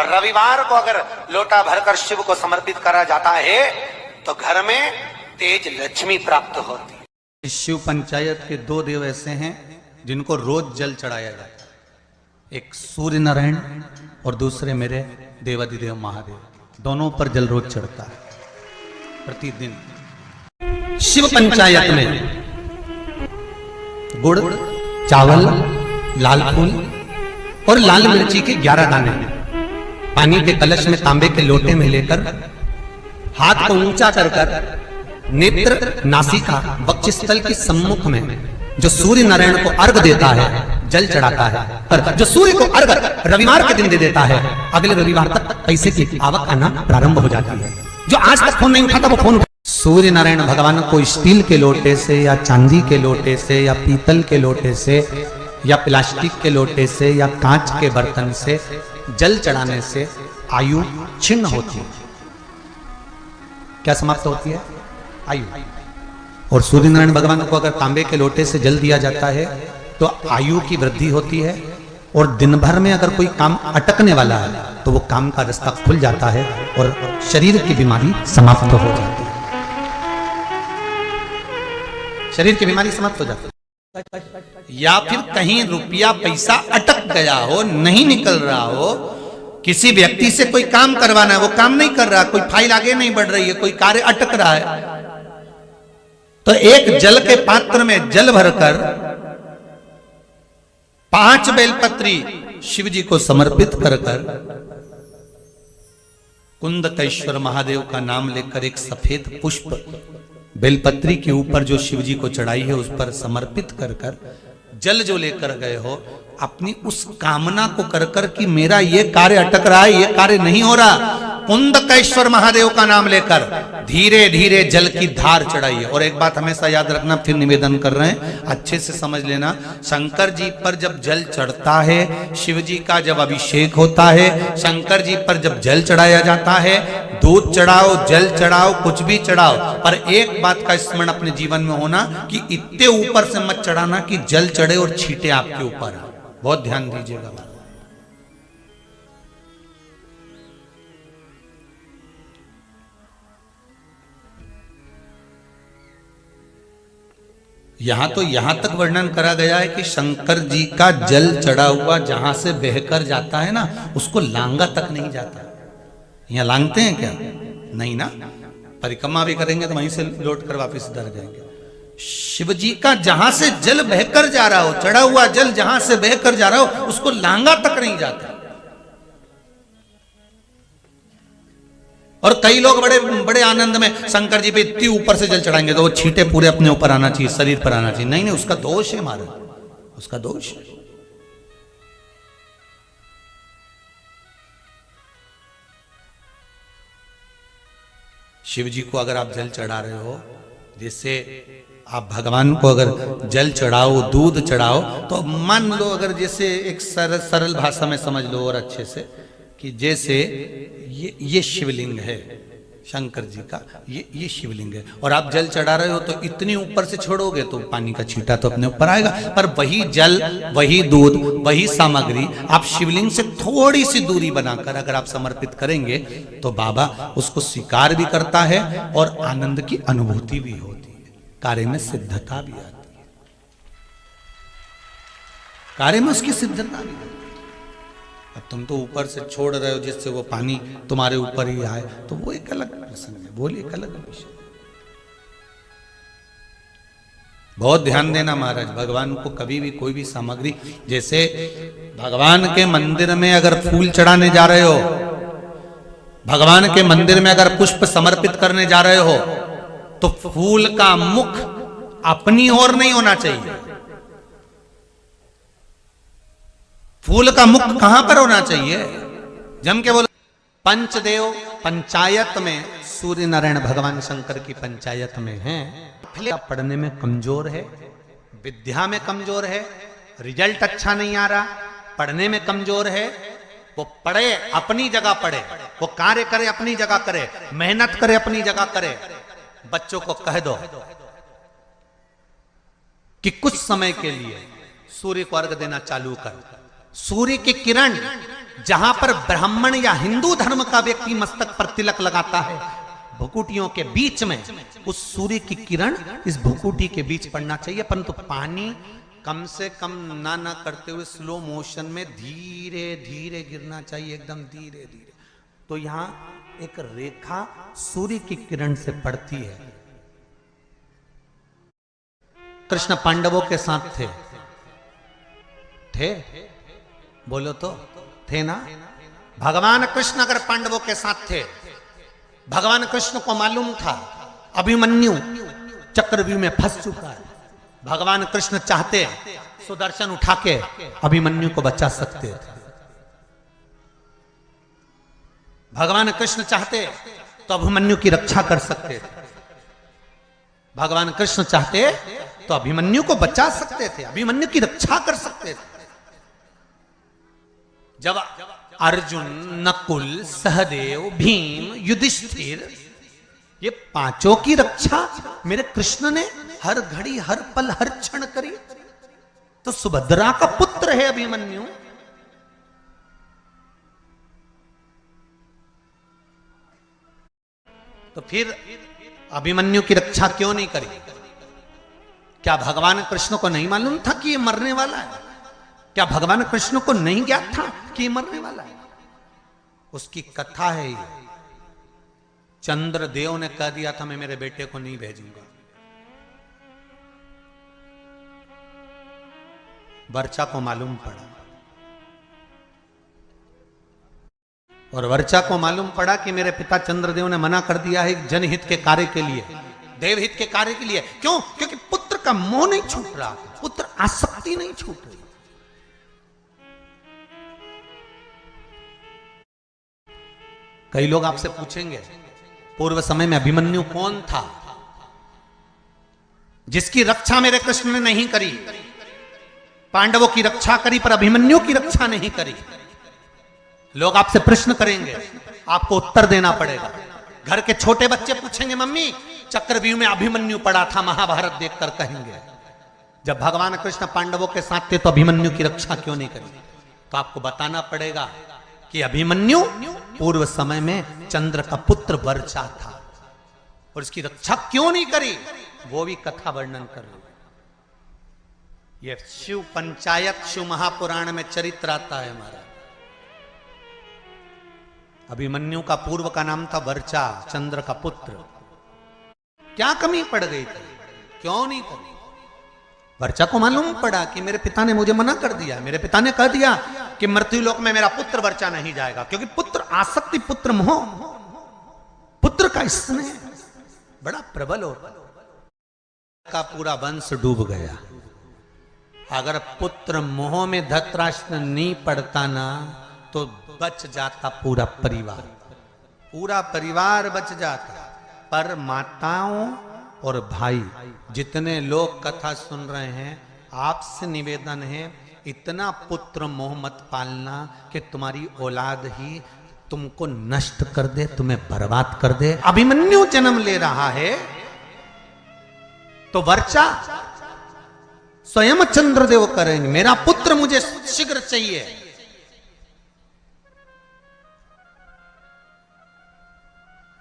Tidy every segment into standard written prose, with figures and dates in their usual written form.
रविवार को अगर लोटा भरकर शिव को समर्पित करा जाता है तो घर में तेज लक्ष्मी प्राप्त होती है। शिव पंचायत के दो देव ऐसे हैं जिनको रोज जल चढ़ाया जाता है, एक सूर्य नारायण और दूसरे मेरे देवाधिदेव महादेव। दोनों पर जल रोज चढ़ता है प्रतिदिन। शिव पंचायत में गुड़, चावल, लाल फूल और लाल मिर्ची के 11 दाने पानी के कलश में तांबे के लोटे में लेकर हाथ को ऊंचा कर नेत्र, नासिका, वक्षस्थल के सम्मुख में जो सूर्य नारायण को अर्घ देता है जल चढ़ाता है। पर जो सूर्य को अर्घ रविवार के दिन दे देता है अगले रविवार तक पैसे की आवक आना प्रारंभ हो जाती है। जो आज तक फोन नहीं उठाता वो फोन। सूर्य नारायण भगवान को स्टील के लोटे से या चांदी के लोटे से या पीतल के लोटे से या प्लास्टिक के लोटे से या कांच के बर्तन से जल चढ़ाने से आयु छिन्न होती है। क्या समाप्त होती है? आयु। और सूर्य नारायण भगवान को अगर तांबे के लोटे से जल दिया जाता है तो आयु की वृद्धि होती है और दिन भर में अगर कोई काम अटकने वाला है तो वो काम का रास्ता खुल जाता है और शरीर की बीमारी समाप्त हो जाती है। शरीर की बीमारी समाप्त हो जाती है। या फिर कहीं रुपया पैसा अटक गया हो, नहीं निकल रहा हो, किसी व्यक्ति से कोई काम करवाना है वो काम नहीं कर रहा, कोई फाइल आगे नहीं बढ़ रही है, कोई कार्य अटक रहा है, तो एक जल के पात्र में जल भरकर 5 बेलपत्री शिव जी को समर्पित कर कुंदकेश्वर महादेव का नाम लेकर एक सफेद पुष्प बेलपत्री के ऊपर जो शिव जी को चढ़ाई है उस पर समर्पित कर जल जो लेकर गए हो अपनी उस कामना को कर कि मेरा ये कार्य अटक रहा है, ये कार्य नहीं हो रहा, कुंदकेश्वर महादेव का नाम लेकर धीरे धीरे जल की धार चढ़ाइए। और एक बात हमेशा याद रखना, फिर निवेदन कर रहे हैं, अच्छे से समझ लेना। शंकर जी पर जब जल चढ़ता है, शिव जी का जब अभिषेक होता है, शंकर जी पर जब जल चढ़ाया जाता है, दूध चढ़ाओ, जल चढ़ाओ, कुछ भी चढ़ाओ, पर एक बात का स्मरण अपने जीवन में होना कि इतने ऊपर से मत चढ़ाना कि जल चढ़े और छींटे आपके ऊपर आए। बहुत ध्यान दीजिएगा। यहां तक वर्णन करा गया है कि शंकर जी का जल चढ़ा हुआ जहां से बहकर जाता है ना, उसको लांगा तक नहीं जाता। यहां लांगते हैं क्या? नहीं ना, परिक्रमा भी करेंगे तो वहीं से लौट कर वापिस इधर जाएंगे। शिव जी का जहां से जल बहकर जा रहा हो, चढ़ा हुआ जल जहां से बहकर जा रहा हो, उसको लांगा तक नहीं जाता। और कई लोग बड़े बड़े आनंद में शंकर जी पे इतनी ऊपर से जल चढ़ाएंगे तो वो छींटे पूरे अपने ऊपर आना चाहिए, शरीर पर आना चाहिए। नहीं नहीं, उसका दोष है महाराज, उसका दोष है। शिव जी को अगर आप जल चढ़ा रहे हो, जैसे आप भगवान को अगर जल चढ़ाओ, दूध चढ़ाओ, तो मान लो अगर जैसे एक सरल भाषा में समझ लो और अच्छे से कि जैसे ये शिवलिंग है शंकर जी का, ये शिवलिंग है और आप जल चढ़ा रहे हो तो इतनी ऊपर से छोड़ोगे तो पानी का छींटा तो अपने ऊपर आएगा, पर वही जल, वही दूध, वही सामग्री आप शिवलिंग से थोड़ी सी दूरी बनाकर अगर आप समर्पित करेंगे तो बाबा उसको स्वीकार भी करता है और आनंद की अनुभूति भी होती है, कार्य में सिद्धता भी आती है, कार्य में उसकी सिद्धता भी। अब तुम तो ऊपर से छोड़ रहे हो जिससे वो पानी तुम्हारे ऊपर ही आए, तो वो एक अलग प्रसंग है, वो एक अलग विषय। बहुत ध्यान देना महाराज, भगवान को कभी भी कोई भी सामग्री, जैसे भगवान के मंदिर में अगर फूल चढ़ाने जा रहे हो, भगवान के मंदिर में अगर पुष्प समर्पित करने जा रहे हो, तो फूल का मुख अपनी ओर नहीं होना चाहिए। फूल का मुख कहां पर होना चाहिए? जम के बोलो। पंचदेव पंचायत में सूर्य नारायण भगवान शंकर की पंचायत में हैं। पढ़ने में कमजोर है, विद्या में कमजोर है, रिजल्ट अच्छा नहीं आ रहा, पढ़ने में कमजोर है, वो पढ़े अपनी जगह पढ़े, वो कार्य करे अपनी जगह करे, मेहनत करे अपनी जगह करे। बच्चों को कह दो कि कुछ समय के लिए सूर्य को अर्घ देना चालू कर। सूर्य की किरण जहां पर ब्राह्मण या हिंदू धर्म का व्यक्ति मस्तक पर तिलक लगाता है, भुकुटियों के बीच में उस सूर्य की किरण इस भुकुटी के बीच पड़ना चाहिए, परंतु पानी कम से कम ना करते हुए स्लो मोशन में धीरे धीरे गिरना चाहिए, एकदम धीरे धीरे। तो यहां एक रेखा सूर्य की किरण से पड़ती है। कृष्ण पांडवों के साथ थे बोलो तो थे ना। भगवान कृष्ण अगर पांडवों के साथ थे, भगवान कृष्ण को मालूम था अभिमन्यु चक्रव्यूह में फंस चुका है, भगवान कृष्ण चाहते सुदर्शन उठा के अभिमन्यु को बचा सकते थे। भगवान कृष्ण चाहते तो अभिमन्यु की रक्षा कर सकते थे, भगवान कृष्ण चाहते तो अभिमन्यु को बचा सकते थे, अभिमन्यु की रक्षा कर सकते थे। जब अर्जुन, नकुल, सहदेव, भीम, युधिष्ठिर, ये पांचों की रक्षा मेरे कृष्ण ने हर घड़ी, हर पल, हर क्षण करी, तो सुभद्रा का पुत्र है अभिमन्यु। तो फिर अभिमन्यु की रक्षा क्यों नहीं करी? क्या भगवान कृष्ण को नहीं मालूम था कि ये मरने वाला है? क्या भगवान कृष्ण को नहीं ज्ञात था कि ये मरने वाला है? उसकी कथा है ये। चंद्रदेव ने कह दिया था मैं मेरे बेटे को नहीं भेजूंगा। वर्चा को मालूम पड़ा, और वर्चा को मालूम पड़ा कि मेरे पिता चंद्रदेव ने मना कर दिया है जनहित के कार्य के लिए, देवहित के कार्य के लिए। क्यों? क्योंकि पुत्र का मोह नहीं छूट रहा, पुत्र आसक्ति नहीं छूट रही। कई लोग आपसे पूछेंगे पूर्व समय में अभिमन्यु कौन था जिसकी रक्षा मेरे कृष्ण ने नहीं करी? पांडवों की रक्षा करी पर अभिमन्यु की रक्षा नहीं करी। लोग आपसे प्रश्न करेंगे, आपको उत्तर देना पड़ेगा। घर के छोटे बच्चे पूछेंगे मम्मी चक्रव्यूह में अभिमन्यु पड़ा था, महाभारत देखकर कहेंगे जब भगवान कृष्ण पांडवों के साथ थे तो अभिमन्यु की रक्षा क्यों नहीं करी? तो आपको बताना पड़ेगा कि अभिमन्यु पूर्व समय में चंद्र का पुत्र वर्चा था और इसकी रक्षा क्यों नहीं करी, वो भी कथा वर्णन कर रहे। ये शिव पंचायत, शिव महापुराण में चरित्र आता है हमारा। अभिमन्यु का पूर्व का नाम था वर्चा, चंद्र का पुत्र। क्या कमी पड़ गई थी, क्यों नहीं करी? वर्चा को मालूम पड़ा कि मेरे पिता ने मुझे मना कर दिया, मेरे पिता ने कह दिया कि मृत्युलोक में मेरा पुत्र वर्चा नहीं जाएगा, क्योंकि पुत्र आसक्ति, पुत्र मोह, पुत्र का स्नेह बड़ा प्रबल हो का पूरा वंश डूब गया। अगर पुत्र मोह में धृतराष्ट्र नहीं पड़ता ना तो बच जाता पूरा परिवार, पूरा परिवार बच जाता। पर माताओं और भाई, जितने लोग कथा सुन रहे हैं, आपसे निवेदन है इतना पुत्र मोह मत पालना कि तुम्हारी औलाद ही तुमको नष्ट कर दे, तुम्हें बर्बाद कर दे। अभिमन्यु जन्म ले रहा है तो वर्चा स्वयं चंद्रदेव करेंगे, मेरा पुत्र मुझे शीघ्र चाहिए।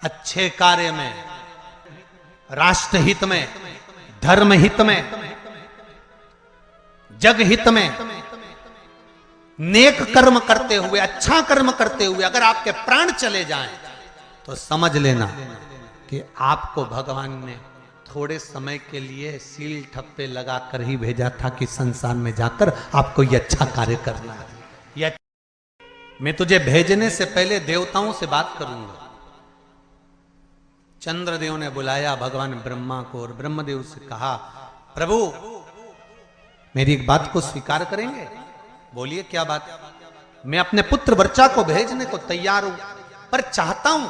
अच्छे कार्य में, राष्ट्र हित में, धर्म हित में, जग हित में, नेक कर्म करते हुए, अच्छा कर्म करते हुए अगर आपके प्राण चले जाएं तो समझ लेना कि आपको भगवान ने थोड़े समय के लिए सील ठप्पे लगाकर ही भेजा था कि संसार में जाकर आपको ये अच्छा कार्य करना है। यह मैं तुझे भेजने से पहले देवताओं से बात करूंगा। चंद्रदेव ने बुलाया भगवान ब्रह्मा को और ब्रह्मदेव से कहा, प्रभु मेरी एक बात को स्वीकार करेंगे? बोलिए क्या बात? मैं अपने पुत्र वर्चा को भेजने को तैयार हूं, पर चाहता हूं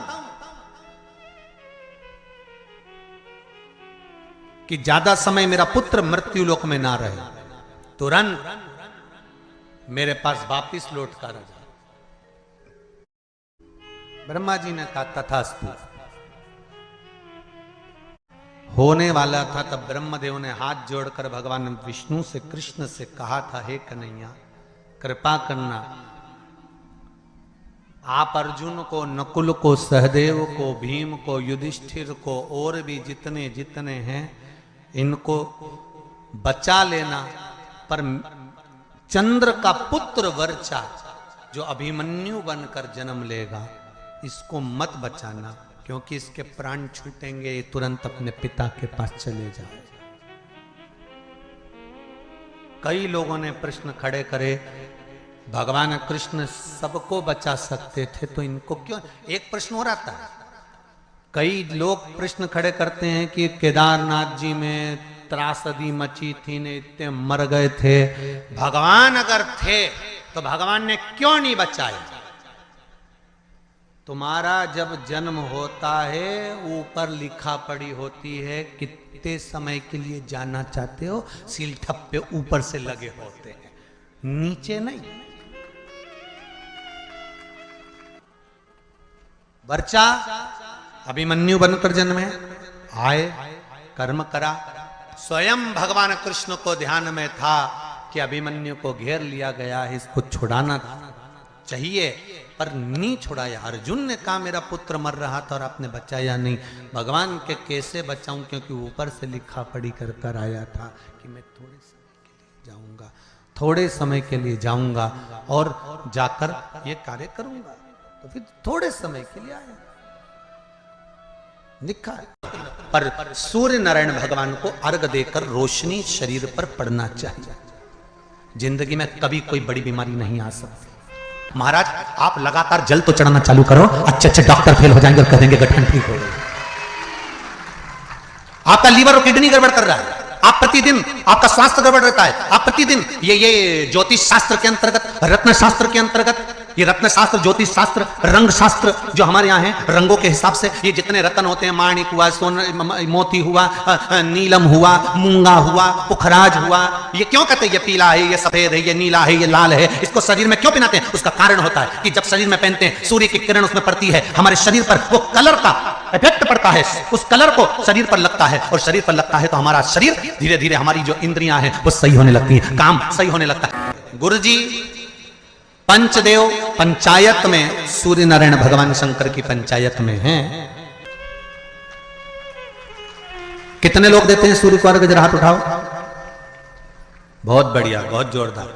कि ज्यादा समय मेरा पुत्र मृत्युलोक में ना रहे, तुरंत मेरे पास वापिस लौट कर आ जाए। ब्रह्मा जी ने कहा तथास्तु। होने वाला था तब ब्रह्मदेव ने हाथ जोड़कर भगवान विष्णु से, कृष्ण से कहा था, हे कन्हैया कृपा करना, आप अर्जुन को, नकुल को, सहदेव को, भीम को, युधिष्ठिर को और भी जितने जितने हैं इनको बचा लेना, पर चंद्र का पुत्र वर्चा जो अभिमन्यु बनकर जन्म लेगा इसको मत बचाना, क्योंकि इसके प्राण छूटेंगे, ये तुरंत अपने पिता के पास चले जाए। कई लोगों ने प्रश्न खड़े करे, भगवान कृष्ण सबको बचा सकते थे तो इनको क्यों? एक प्रश्न और आता है, कई लोग प्रश्न खड़े करते हैं कि केदारनाथ जी में त्रासदी मची थी ने इतने मर गए थे, भगवान अगर थे तो भगवान ने क्यों नहीं बचाए? तुम्हारा जब जन्म होता है ऊपर लिखा पड़ी होती है कितने समय के लिए जाना चाहते हो, सील ठप्पे ऊपर से लगे होते हैं, नीचे नहीं। वर्चा अभिमन्यु बनकर जन्मे, आए, कर्म करा, स्वयं भगवान कृष्ण को ध्यान में था कि अभिमन्यु को घेर लिया गया है, इसको छुड़ाना चाहिए, पर नहीं छुड़ाया। अर्जुन ने कहा मेरा पुत्र मर रहा था और आपने बचाया नहीं। भगवान के कैसे बचाऊं, क्योंकि ऊपर से लिखा पढ़ी कर कर आया था कि मैं थोड़े समय के लिए जाऊंगा, थोड़े समय के लिए जाऊंगा और जाकर ये कार्य करूंगा। तो फिर थोड़े समय के लिए आया, लिखा है। पर सूर्य नारायण भगवान को अर्घ देकर रोशनी शरीर पर पड़ना चाहिए। जिंदगी में कभी कोई बड़ी बीमारी नहीं आ सकती। महाराज आप लगातार जल तो चढ़ाना चालू करो, अच्छे अच्छे डॉक्टर फेल हो जाएंगे और कह देंगे गठन ठीक हो गई। आपका लीवर और किडनी गड़बड़ कर रहा है, आप प्रतिदिन आपका स्वास्थ्य गड़बड़ रहता है, आप प्रतिदिन ये ज्योतिष शास्त्र के अंतर्गत, रत्न शास्त्र के अंतर्गत, ये रत्न शास्त्र, ज्योतिष शास्त्र, रंग शास्त्र जो हमारे यहाँ है, रंगों के हिसाब से ये जितने रत्न होते हैं, माणिक हुआ, मोती हुआ, नीलम हुआ, मूंगा हुआ, पुखराज हुआ, ये क्यों कहते हैं ये पीला है, ये सफेद है, ये नीला है, ये लाल है, इसको शरीर में क्यों पहनाते हैं? उसका कारण होता है कि जब शरीर में पहनते हैं सूर्य की किरण उसमें पड़ती है, हमारे शरीर पर वो कलर का इफेक्ट पड़ता है, उस कलर को शरीर पर लगता है और शरीर पर लगता है तो हमारा शरीर धीरे धीरे, हमारी जो इंद्रियां हैं वो सही होने लगती है, काम सही होने लगता है। गुरुजी पंचदेव पंचायत में, सूर्य नारायण भगवान शंकर की पंचायत में हैं। कितने लोग देते हैं सूर्य को अर्घ? जरा हाथ उठाओ। बहुत बढ़िया, बहुत जोरदार।